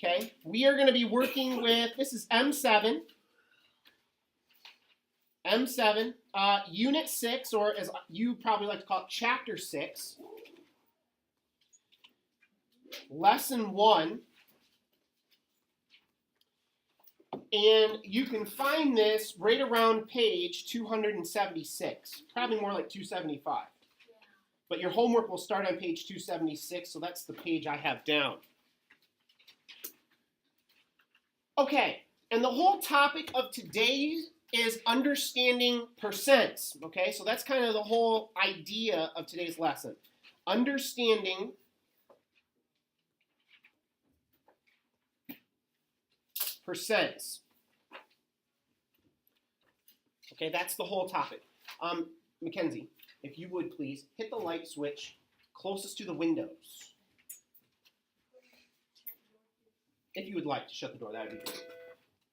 Okay, we are going to be working with, this is M7, Unit 6, or as you probably like to call it, Chapter 6, Lesson 1, and you can find this right around page 276, probably more like 275. But your homework will start on page 276, so that's the page I have down. Okay, and the whole topic of today is understanding percents. Okay, so that's kind of the whole idea of today's lesson. Understanding percents. Okay, that's the whole topic. Mackenzie, if you would please hit the light switch closest to the windows. If you would like to shut the door, that would be great.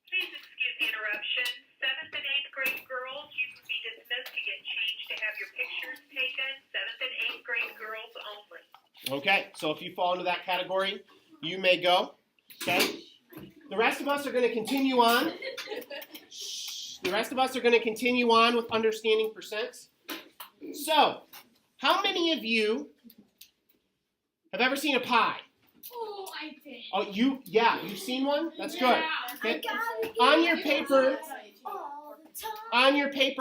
Please excuse the interruption. 7th and 8th grade girls, you can be dismissed to get changed to have your pictures taken. 7th and 8th grade girls only. Okay, so if you fall into that category, you may go. Okay? The rest of us are going to continue on. The rest of us are going to continue on with understanding percents. So, how many of you have ever seen a pie? Oh, I did. Oh, you've seen one? That's good. Okay. On your paper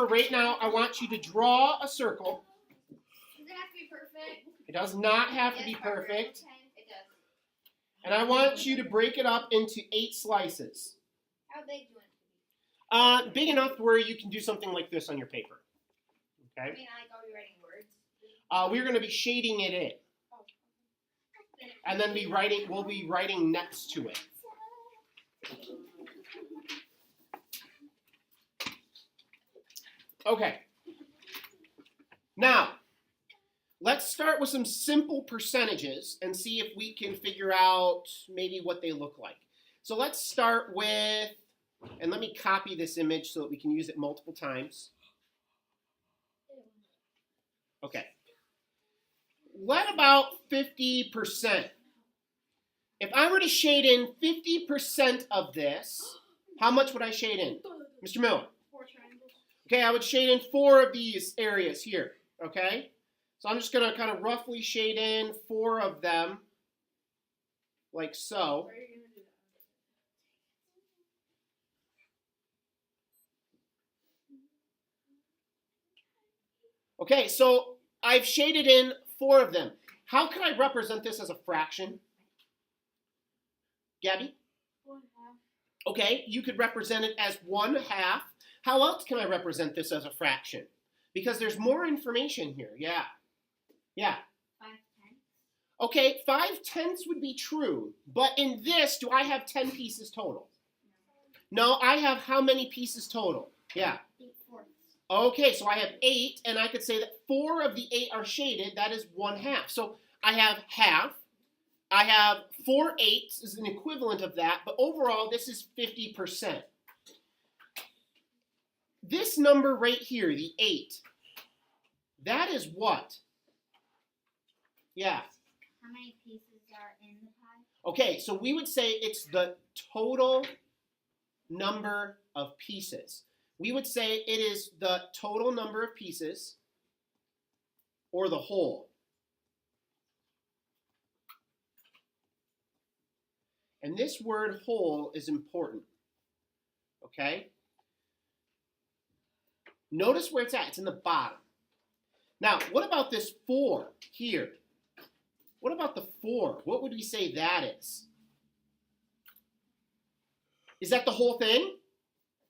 right now, I want you to draw a circle. Does it have to be perfect? It does not have to be perfect. Okay, it does. And I want you to break it up into 8 slices. How big do you want it to be? Big enough where you can do something like this on your paper. I Okay? mean, like, are we writing words? We're going to be shading it in. And then we'll be writing next to it. Okay. Now, let's start with some simple percentages and see if we can figure out maybe what they look like. So let's start with, and let me copy this image so that we can use it multiple times. Okay. What about 50%? If I were to shade in 50% of this, how much would I shade in? Mr. Miller? 4 triangles. Okay, I would shade in 4 of these areas here, okay? So I'm just going to kind of roughly shade in 4 of them, like so. Where are you going to do that? Okay, so I've shaded in 4 of them. How can I represent this as a fraction? Gabby? 1/2. Okay, you could represent it as 1/2. How else can I represent this as a fraction? Because there's more information here. Yeah. 5/10. Okay, 5/10 would be true. But in this, do I have 10 pieces total? No, I have how many pieces total? Yeah. 8/4. Okay, so I have 8, and I could say that 4 of the 8 are shaded. That is 1/2. So I have half. I have 4/8 is an equivalent of that, but overall this is 50%. This number right here, the 8, that is what? Yeah. How many pieces are in the pie? Okay, so we would say it's the total number of pieces. We would say it is the total number of pieces or the whole. And this word whole is important, okay? Notice where it's at. It's in the bottom. Now, what about this 4 here? What about the 4? What would we say that is? Is that the whole thing?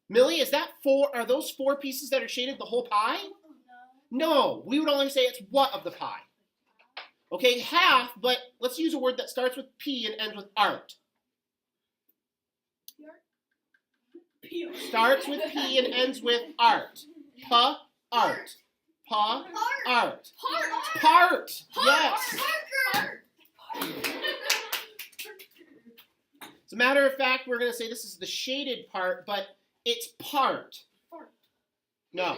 Millie, is that 4? Are those 4 pieces that are shaded the whole pie? No, we would only say it's what of the pie? Okay, half, but let's use a word that starts with P and ends with art. Starts with P and ends with art. Pa-art. Pa-art. Part. Yes. As a matter of fact, we're going to say this is the shaded part, but it's part. No.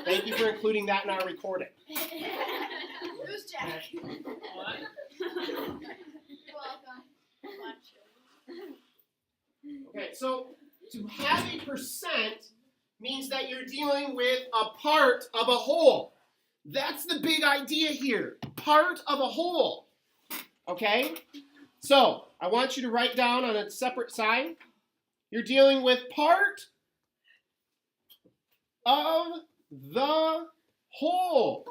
Thank you for including that in our recording. Who's Jack? What? You're welcome. Okay, so to have a percent means that you're dealing with a part of a whole. That's the big idea here. Part of a whole. Okay? So, I want you to write down on a separate side. You're dealing with part of the whole.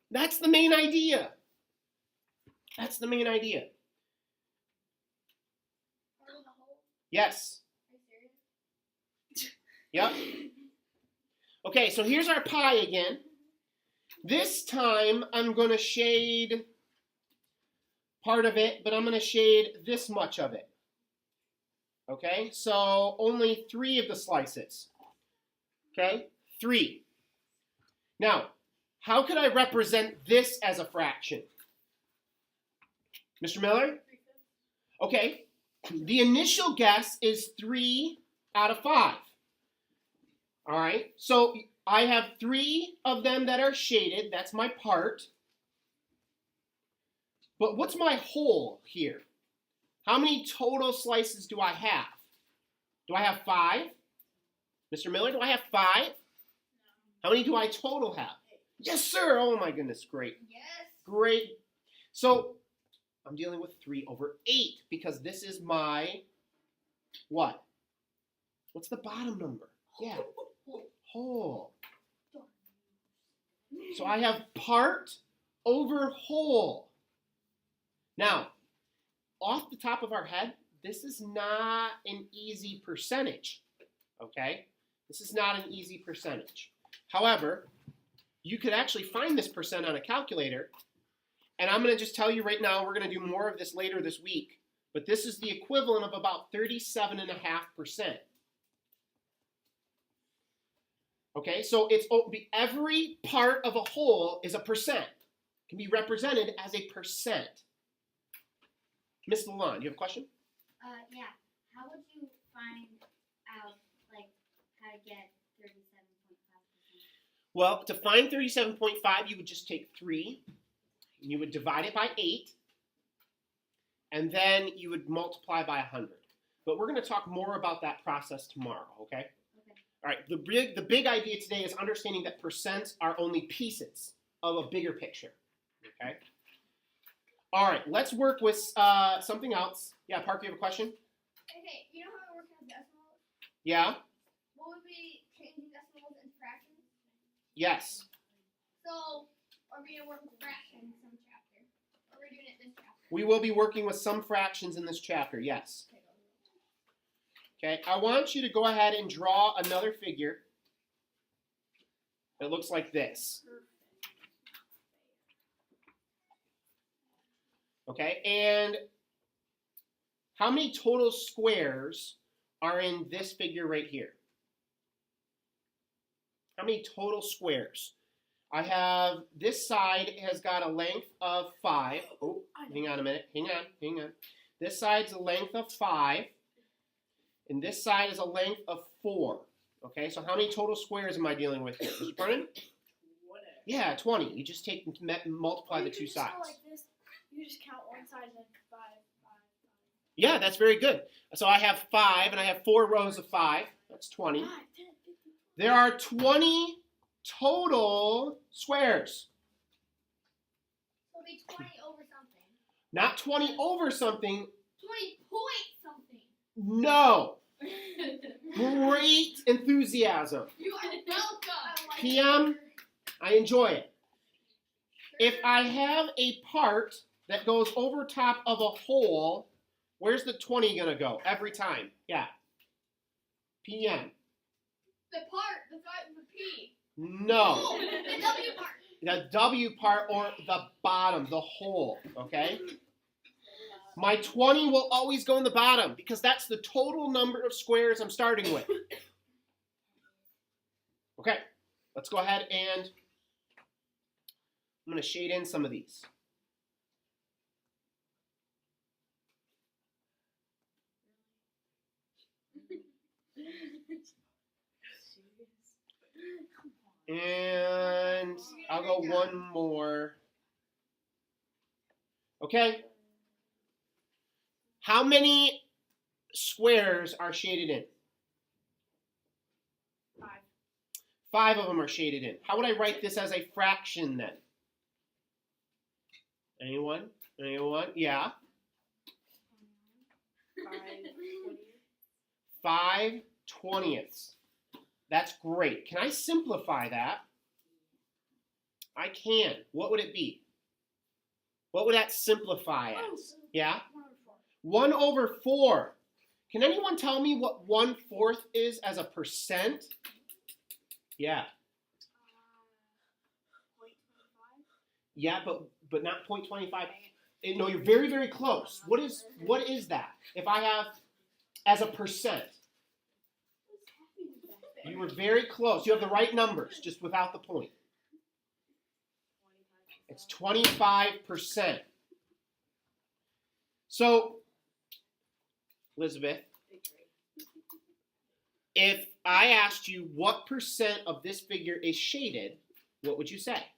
That's the main idea. That's the main idea. Yes. Yep. Okay, so here's our pie again. This time I'm going to shade part of it, but I'm going to shade this much of it. Okay, so only 3 of the slices. Okay, 3. Now, how could I represent this as a fraction? Mr. Miller? Okay, the initial guess is 3 out of 5. All right, so I have 3 of them that are shaded. That's my part. But what's my whole here? How many total slices do I have? Do I have 5? Mr. Miller, do I have 5? How many do I total have? Yes, sir. Oh, my goodness. Great. Yes. Great. So I'm dealing with 3 over 8 because this is my what? What's the bottom number? Yeah. Whole. So I have part over whole. Now, off the top of our head, this is not an easy percentage, okay? This is not an easy percentage. However, you could actually find this percent on a calculator, and I'm going to just tell you right now, we're going to do more of this later this week, but this is the equivalent of about 37.5%. Okay, so it's every part of a whole is a percent. Can be represented as a percent. Miss Lalonde, you have a question? Yeah. How would you find out, like, how to get 37.5%? Well, to find 37.5, you would just take 3, and you would divide it by 8, and then you would multiply by 100. But we're going to talk more about that process tomorrow, okay? All right, the big idea today is understanding that percents are only pieces of a bigger picture, okay? All right, let's work with something else. Yeah, Parker, you have a question? Okay, you know how it works with decimals? Yeah? What would be changing decimals into fractions? Yes. So, are we going to work with fractions in some chapter? Or are we doing it this chapter? We will be working with some fractions in this chapter, yes. Okay, I want you to go ahead and draw another figure that looks like this. Okay, and how many total squares are in this figure right here? How many total squares? I have, this side has got a length of 5. Oh, hang on a minute. Hang on. This side's a length of 5. And this side is a length of 4. Okay, so how many total squares am I dealing with here? Mr. Brennan? 20. Yeah, 20. You just take and multiply the two sides. Go like this. You just count one side and then 5, 5, 5. Yeah, that's very good. So I have 5, and I have 4 rows of 5. That's 20. 5, 10, 15. There are 20 total squares. So it'll be 20 over something. Not 20 over something. 20 point something. No. Great enthusiasm. You are welcome. PM, I enjoy it. If I have a part that goes over top of a whole, where's the 20 going to go every time? Yeah. PM. The part, the P. No. The W part. The W part or the bottom, the whole, okay? My 20 will always go in the bottom because that's the total number of squares I'm starting with. Okay, let's go ahead and I'm going to shade in some of these. And I'll go one more. Okay, How many squares are shaded in? 5. 5 of them are shaded in. How would I write this as a fraction then? Anyone? Anyone? Yeah. 5/20. That's great. Can I simplify that? I can. What would it be? What would that simplify as? Yeah? 1/4. Can anyone tell me what 1/4 is as a percent? Yeah. 0.25. Yeah, but not 0.25. No, you're very, very close. What is that? If I have as a percent. You were very close. You have the right numbers, just without the point. It's 25%. So, Elizabeth, if I asked you what percent of this figure is shaded, what would you say?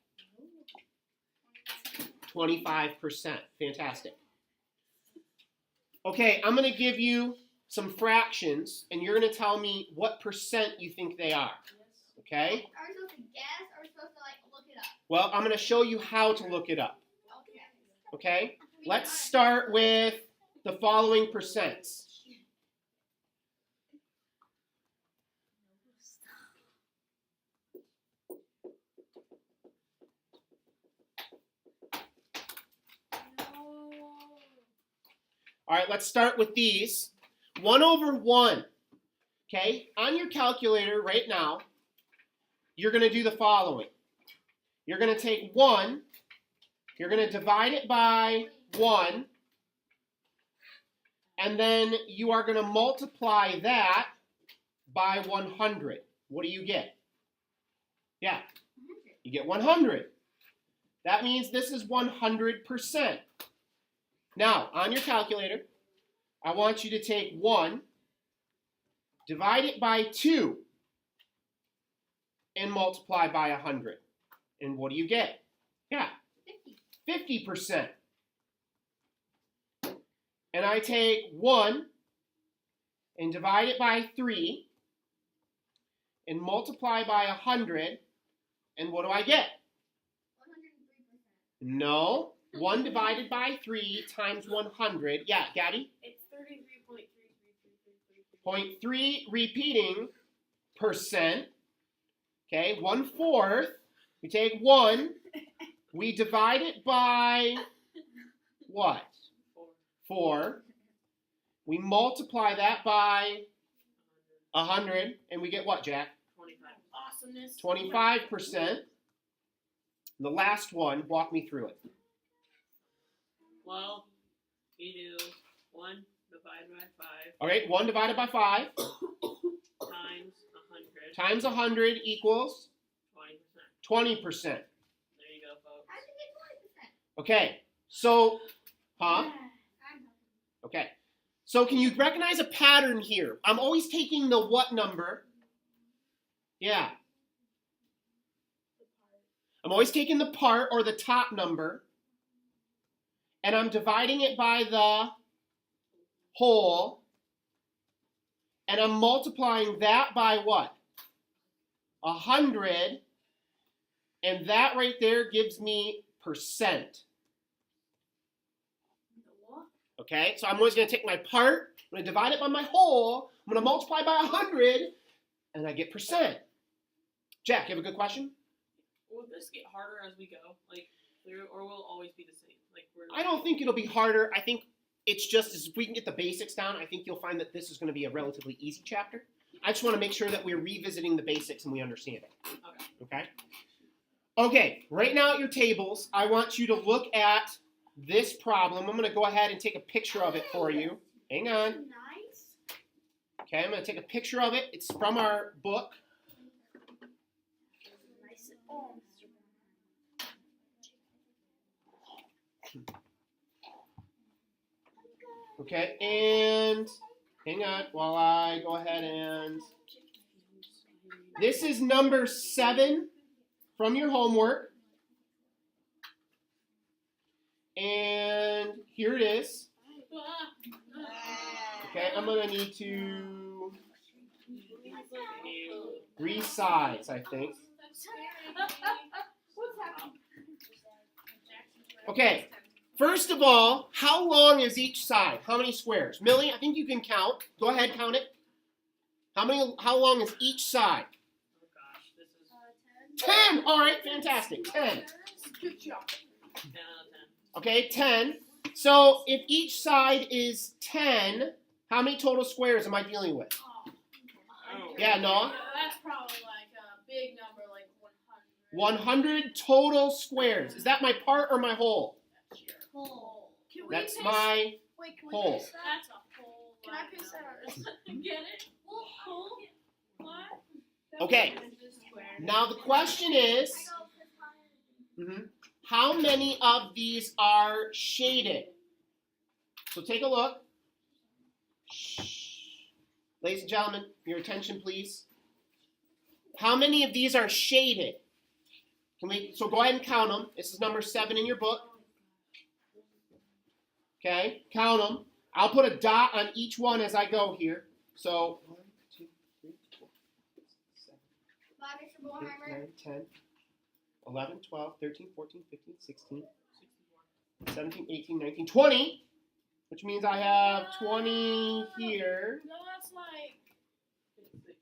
25%. Fantastic. Okay, I'm going to give you some fractions, and you're going to tell me what percent you think they are. Okay? Are we supposed to guess, or are we supposed to, like, look it up? Well, I'm going to show you how to look it up. Okay. Okay? Let's start with the following percents. All right, let's start with these. 1/1. Okay? On your calculator right now, you're going to do the following. You're going to take 1, you're going to divide it by 1, and then you are going to multiply that by 100. What do you get? Yeah, you get 100. That means this is 100%. Now, on your calculator, I want you to take 1, divide it by 2, and multiply by 100. And what do you get? Yeah, 50%. And I take 1 and divide it by 3 and multiply by 100. And what do I get? 103%. No. 1 divided by 3 times 100. Yeah, Gabby? It's 33.33333. 0.3 repeating percent. Okay, 1/4. We take 1. We divide it by what? 4. We multiply that by 100. And we get what, Jack? 25. Awesomeness. 25%. The last one, walk me through it. Well, you do 1 divided by 5 All right, 1 divided by 5 times 100 times 100 equals 20%. 20%. There you go, folks. How did you get 20%? Okay, so, Okay, so can you recognize a pattern here? I'm always taking the what number? Yeah. I'm always taking the part or the top number, and I'm dividing it by the whole, and I'm multiplying that by what? 100, and that right there gives me percent. Okay, so I'm always going to take my part, I'm going to divide it by my whole, I'm going to multiply by 100, and I get percent. Jack, you have a good question? Will this get harder as we go, like through, or will it always be the same? Like I don't think it'll be harder. I think it's just as if we can get the basics down, I think you'll find that this is going to be a relatively easy chapter. I just want to make sure that we're revisiting the basics and we understand it. Okay? Okay, right now at your tables, I want you to look at this problem. I'm going to go ahead and take a picture of it for you. Hang on. Nice. Okay, I'm going to take a picture of it. It's from our book. Okay, and hang on while I go ahead and... This is number 7 from your homework. And here it is. I'm gonna need to resize, I think. What's happening? Okay. First of all, how long is each side? How many squares? Millie, I think you can count. Go ahead, count it. How long is each side? Oh gosh, this is 10. All right, fantastic. 10. Good job. 10 out of 10. Okay, 10. So if each side is 10, how many total squares am I dealing with? Oh. Yeah, Noah? That's probably like a big number, like 100 total squares. Is that my part or my whole? Whole. Can That's paste- my Wait, can whole. we paste that? That's a whole. Can I paste that on? Get it? Whole? What? Okay. Now the question is, how many of these are shaded? So take a look. Shh. Ladies and gentlemen, your attention please. How many of these are shaded? So go ahead and count them. This is number 7 in your book. Okay, count them. I'll put a dot on each one as I go here. So 1, 2, 3, 4, 5, 6, 7, 8, 9, 10, 11, 12, 13, 14, 15, 16, 17, 18, 19, 20. Which means I have 20 here. No, that's like.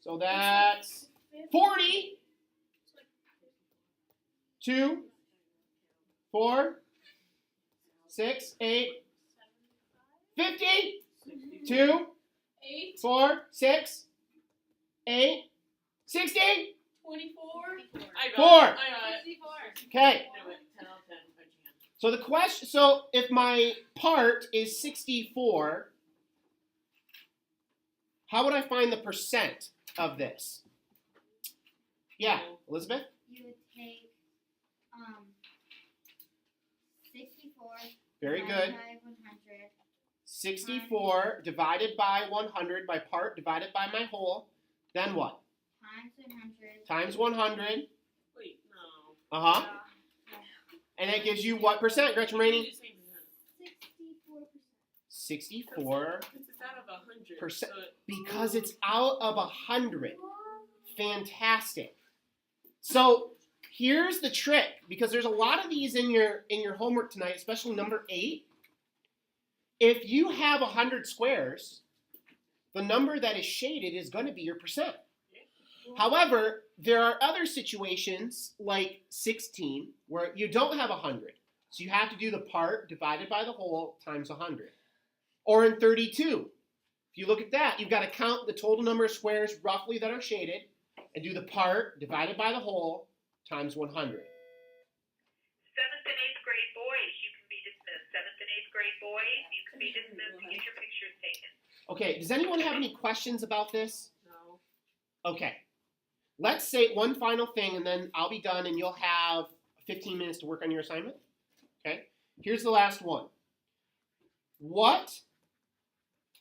So that's 40. 2, 4, 6, 8, 50. 2, 8, 4, 6, 8, 60. 24. I got 4. it. I got it. 54. Okay. Do it. 10 out of 10. I can. So the question. So if my part is 64, how would I find the percent of this? Yeah, Elizabeth. You would take 64. Very divided good. By 100. 64 divided by 100, my part divided by my whole. Then what? Times 100. Times 100. Wait, no. Uh-huh. And that gives you what percent, Gretchen Rainey? 64%. 64. It's out of 100. Percent. So Because it's out of 100. Fantastic. So here's the trick, because there's a lot of these in your homework tonight, especially number 8. If you have 100 squares, the number that is shaded is going to be your percent. However, there are other situations like 16 where you don't have 100. So you have to do the part divided by the whole times 100. Or in 32, if you look at that, you've got to count the total number of squares roughly that are shaded and do the part divided by the whole times 100. 7th and 8th grade boys, you can be dismissed. 7th and 8th grade boys, you can be dismissed to get your pictures taken. Okay, does anyone have any questions about this? no. Okay. Let's say one final thing and then I'll be done and you'll have 15 minutes to work on your assignment. Okay? Here's the last one. What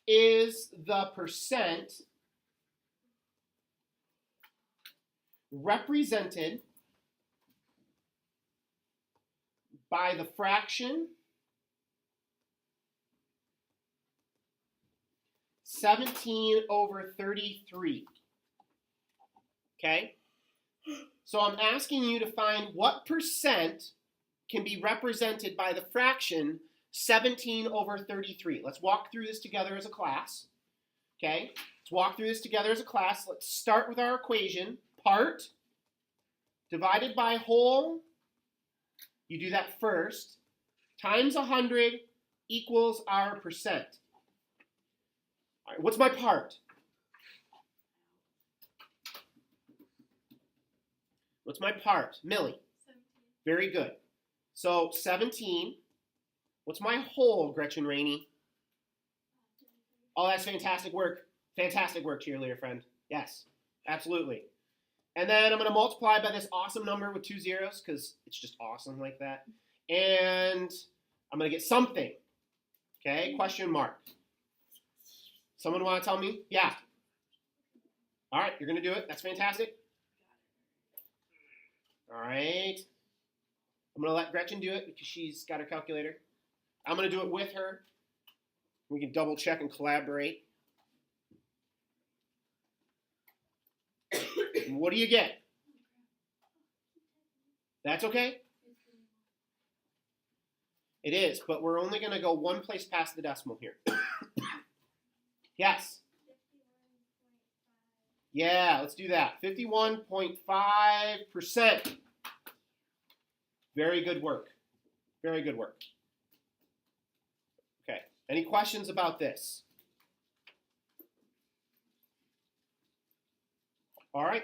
is the percent represented by the fraction 17 over 33? Okay? So I'm asking you to find what percent can be represented by the fraction 17 over 33. Let's walk through this together as a class. Okay? Let's walk through this together as a class. Let's start with our equation. Part divided by whole. You do that first. Times 100 equals our percent. All right, what's my part? What's my part? Millie. 17. Very good. So 17. What's my whole, Gretchen Rainey? Oh, that's fantastic work. Fantastic work, cheerleader friend. Yes, absolutely. And then I'm going to multiply by this awesome number with 2 zeros because it's just awesome like that. And I'm going to get something. Okay, question mark. Someone want to tell me? Yeah. All right, you're going to do it. That's fantastic. All right. I'm going to let Gretchen do it because she's got her calculator. I'm going to do it with her. We can double check and collaborate. What do you get? That's okay? It is, but we're only going to go one place past the decimal here. Yes. Yeah, let's do that. 51.5%. Very good work. Very good work. Okay, any questions about this? All right.